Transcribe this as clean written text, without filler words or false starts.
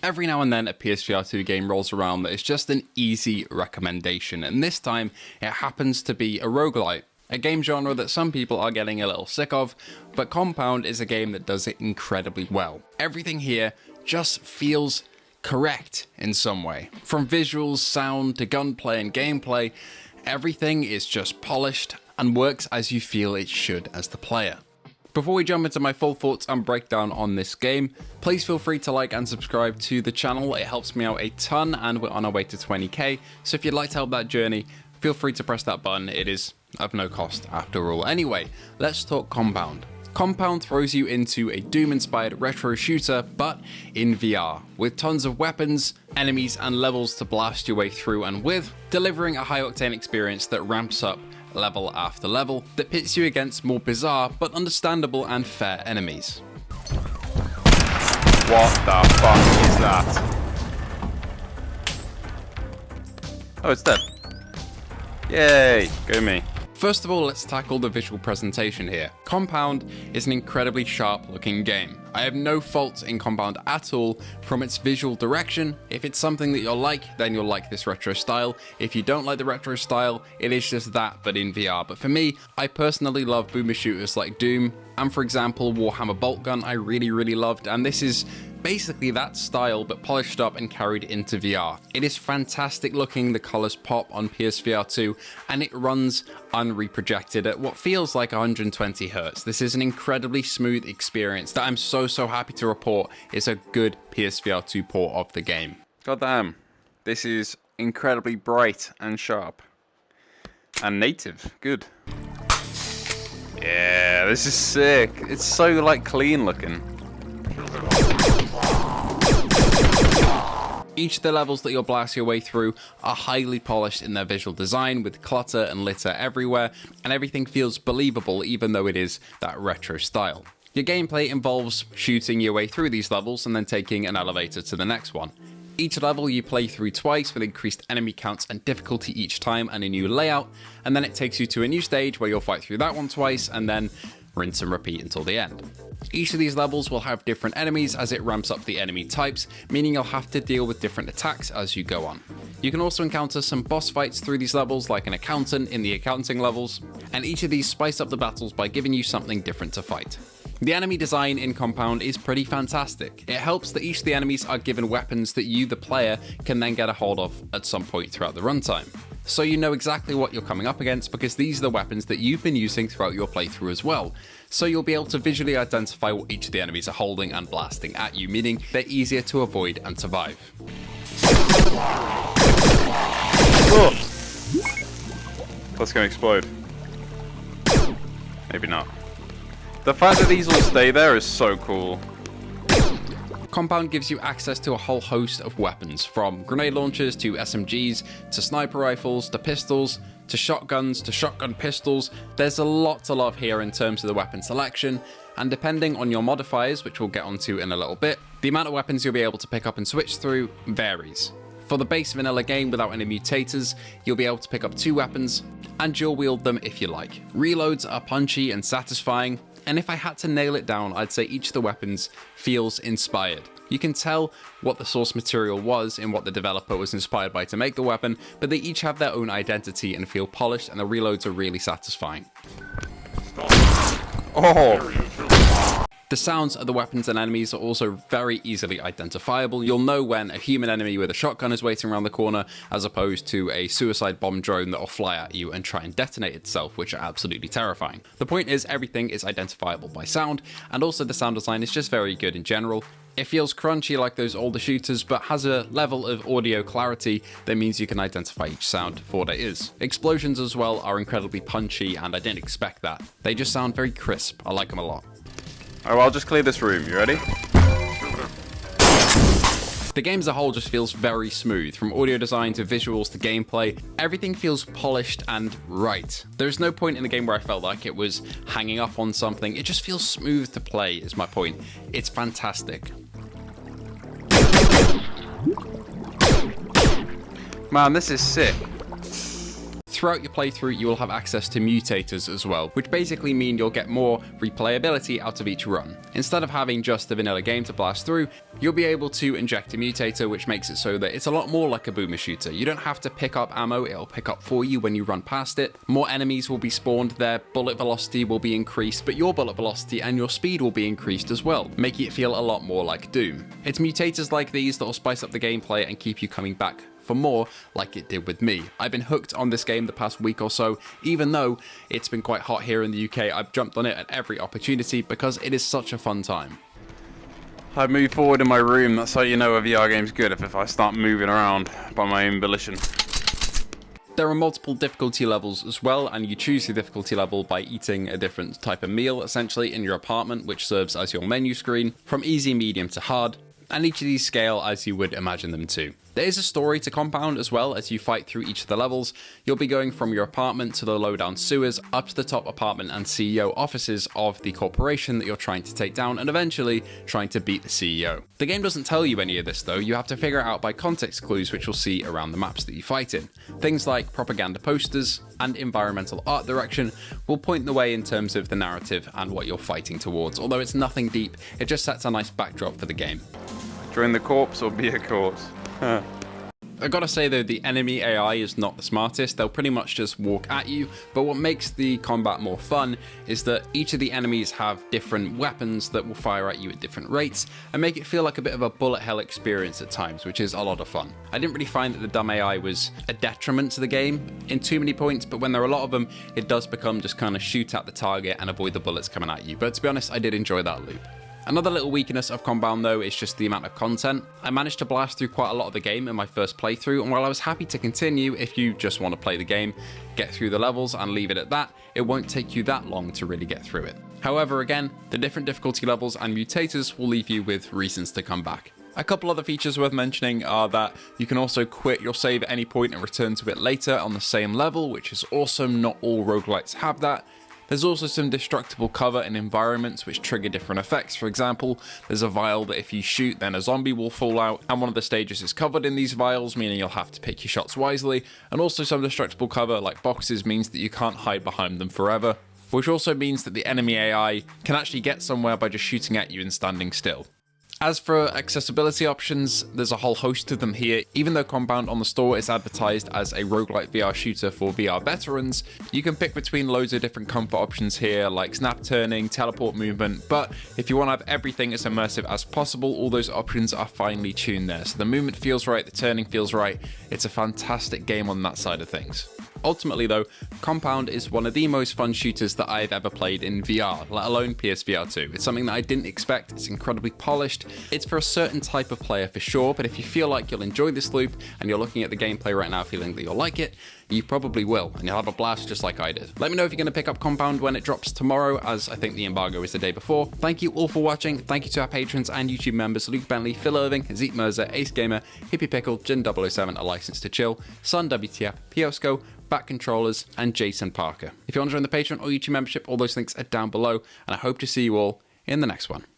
Every now and then a PSVR2 game rolls around that is just an easy recommendation, and this time it happens to be a roguelite, a game genre that some people are getting a little sick of, but Compound is a game that does it incredibly well. Everything here just feels correct in some way. From visuals, sound, to gunplay and gameplay, everything is just polished and works as you feel it should as the player. Before we jump into my full thoughts and breakdown on this game, please feel free to like and subscribe to the channel. It helps me out a ton and we're on our way to 20k, so if you'd like to help that journey, feel free to press that button. It is of no cost after all. Anyway, let's talk Compound. Compound throws you into a Doom-inspired retro shooter, but in VR, with tons of weapons, enemies and levels to blast your way through and with, delivering a high-octane experience that ramps up level after level, that pits you against more bizarre but understandable and fair enemies. What the fuck is that? Oh, it's dead. Yay, go me. First of all, let's tackle the visual presentation here. Compound is an incredibly sharp looking game. I have no faults in Compound at all from its visual direction. If it's something that you'll like, then you'll like this retro style. If you don't like the retro style, it is just that, but in VR. But for me, I personally love boomer shooters like Doom, and for example, Warhammer Boltgun I really loved, and this is basically that style but polished up and carried into VR. It is fantastic looking, the colors pop on PSVR2 and it runs unreprojected at what feels like 120 Hz. This is an incredibly smooth experience that I'm so happy to report is a good PSVR2 port of the game. God damn, this is incredibly bright and sharp. And native, good. Yeah, this is sick. It's so like clean looking. Each of the levels that you'll blast your way through are highly polished in their visual design, with clutter and litter everywhere, and everything feels believable even though it is that retro style. Your gameplay involves shooting your way through these levels and then taking an elevator to the next one. Each level you play through twice with increased enemy counts and difficulty each time and a new layout, and then it takes you to a new stage where you'll fight through that one twice and then rinse and repeat until the end. Each of these levels will have different enemies as it ramps up the enemy types, meaning you'll have to deal with different attacks as you go on. You can also encounter some boss fights through these levels, like an accountant in the accounting levels, and each of these spice up the battles by giving you something different to fight. The enemy design in Compound is pretty fantastic. It helps that each of the enemies are given weapons that you, the player, can then get a hold of at some point throughout the runtime. So you know exactly what you're coming up against because these are the weapons that you've been using throughout your playthrough as well. So you'll be able to visually identify what each of the enemies are holding and blasting at you, meaning they're easier to avoid and survive. Oh. That's gonna explode. Maybe not. The fact that these all stay there is so cool. Compound gives you access to a whole host of weapons, from grenade launchers to SMGs, to sniper rifles, to pistols, to shotguns, to shotgun pistols. There's a lot to love here in terms of the weapon selection, and depending on your modifiers, which we'll get onto in a little bit, the amount of weapons you'll be able to pick up and switch through varies. For the base vanilla game without any mutators, you'll be able to pick up 2 weapons, and dual wield them if you like. Reloads are punchy and satisfying, and if I had to nail it down, I'd say each of the weapons feels inspired. You can tell what the source material was and what the developer was inspired by to make the weapon, but they each have their own identity and feel polished, and the reloads are really satisfying. Oh! The sounds of the weapons and enemies are also very easily identifiable. You'll know when a human enemy with a shotgun is waiting around the corner, as opposed to a suicide bomb drone that will fly at you and try and detonate itself, which are absolutely terrifying. The point is, everything is identifiable by sound, and also the sound design is just very good in general. It feels crunchy like those older shooters, but has a level of audio clarity that means you can identify each sound for what it is. Explosions as well are incredibly punchy, and I didn't expect that. They just sound very crisp. I like them a lot. Oh, I'll just clear this room. You ready? The game as a whole just feels very smooth, from audio design to visuals to gameplay. Everything feels polished and right. There's no point in the game where I felt like it was hanging up on something. It just feels smooth to play is my point. It's fantastic. Man, this is sick. Throughout your playthrough, you will have access to mutators as well, which basically mean you'll get more replayability out of each run. Instead of having just the vanilla game to blast through, you'll be able to inject a mutator, which makes it so that it's a lot more like a boomer shooter. You don't have to pick up ammo, it'll pick up for you when you run past it. More enemies will be spawned, their bullet velocity will be increased, but your bullet velocity and your speed will be increased as well, making it feel a lot more like Doom. It's mutators like these that will spice up the gameplay and keep you coming back for more, like it did with me. I've been hooked on this game the past week or so, even though it's been quite hot here in the UK. I've jumped on it at every opportunity because it is such a fun time. I move forward in my room, that's how you know a VR game's good, if I start moving around by my own volition. There are multiple difficulty levels as well, and you choose the difficulty level by eating a different type of meal, essentially, in your apartment, which serves as your menu screen, from easy, medium to hard, and each of these scale as you would imagine them to. There is a story to Compound as well. As you fight through each of the levels, you'll be going from your apartment to the low-down sewers, up to the top apartment and CEO offices of the corporation that you're trying to take down, and eventually trying to beat the CEO. The game doesn't tell you any of this though, you have to figure it out by context clues which you'll see around the maps that you fight in. Things like propaganda posters and environmental art direction will point the way in terms of the narrative and what you're fighting towards, although it's nothing deep, it just sets a nice backdrop for the game. Join the corpse or be a corpse. I gotta say though, the enemy AI is not the smartest. They'll pretty much just walk at you, but what makes the combat more fun is that each of the enemies have different weapons that will fire at you at different rates and make it feel like a bit of a bullet hell experience at times, which is a lot of fun. I didn't really find that the dumb AI was a detriment to the game in too many points, but when there are a lot of them, it does become just kind of shoot at the target and avoid the bullets coming at you. But to be honest, I did enjoy that loop. Another little weakness of Compound though is just the amount of content. I managed to blast through quite a lot of the game in my first playthrough, and while I was happy to continue if you just want to play the game, get through the levels and leave it at that, it won't take you that long to really get through it. However, again, the different difficulty levels and mutators will leave you with reasons to come back. A couple other features worth mentioning are that you can also quit your save at any point and return to it later on the same level, which is awesome. Not all roguelites have that. There's also some destructible cover in environments which trigger different effects. For example, there's a vial that if you shoot then a zombie will fall out, and one of the stages is covered in these vials, meaning you'll have to pick your shots wisely, and also some destructible cover like boxes means that you can't hide behind them forever, which also means that the enemy AI can actually get somewhere by just shooting at you and standing still. As for accessibility options, there's a whole host of them here. Even though Compound on the store is advertised as a roguelike VR shooter for VR veterans, you can pick between loads of different comfort options here, like snap turning, teleport movement, but if you want to have everything as immersive as possible, all those options are finely tuned there. So the movement feels right, the turning feels right. It's a fantastic game on that side of things. Ultimately though, Compound is one of the most fun shooters that I've ever played in VR, let alone PSVR2. It's something that I didn't expect, it's incredibly polished, it's for a certain type of player for sure, but if you feel like you'll enjoy this loop and you're looking at the gameplay right now feeling that you'll like it, you probably will, and you'll have a blast just like I did. Let me know if you're going to pick up Compound when it drops tomorrow, as I think the embargo is the day before. Thank you all for watching, thank you to our patrons and YouTube members Luke Bentley, Phil Irving, Zeke Mirza, Ace Gamer, Hippie Pickle, Jin007, A License to Chill, Sun WTF, Piosco, Back Controllers, and Jason Parker. If you want to join the Patreon or YouTube membership, all those links are down below, and I hope to see you all in the next one.